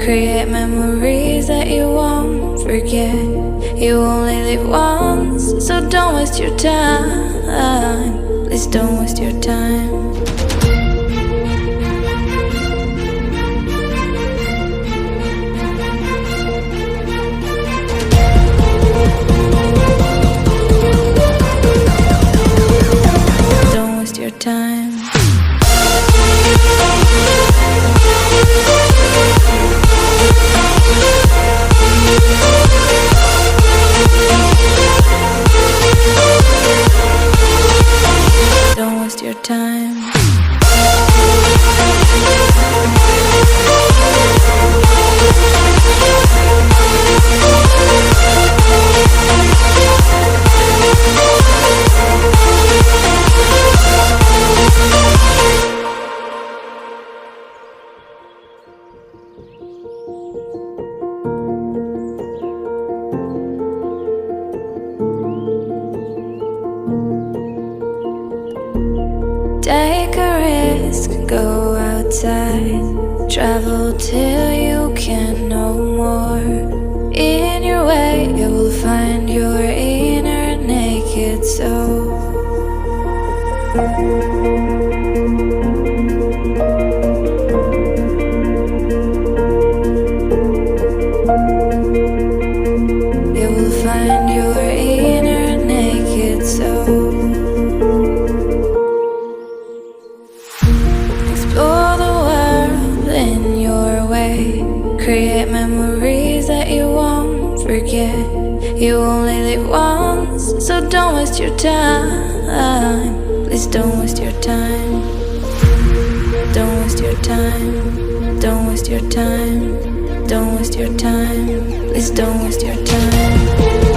Create memories that you won't forget. You only live once, so don't waste your time. Please don't waste your time. Don't waste your time. Don't waste your time. Take a risk, go outside, travel till you can't no more. In your way, you will find your inner naked soul. You will find your inner naked soul. Explore the world in your way. Create memories that you won't forget. You only live once, so don't waste your time. Please don't waste your time. Don't waste your time. Don't waste your time. Don't waste your time. Please don't waste your time.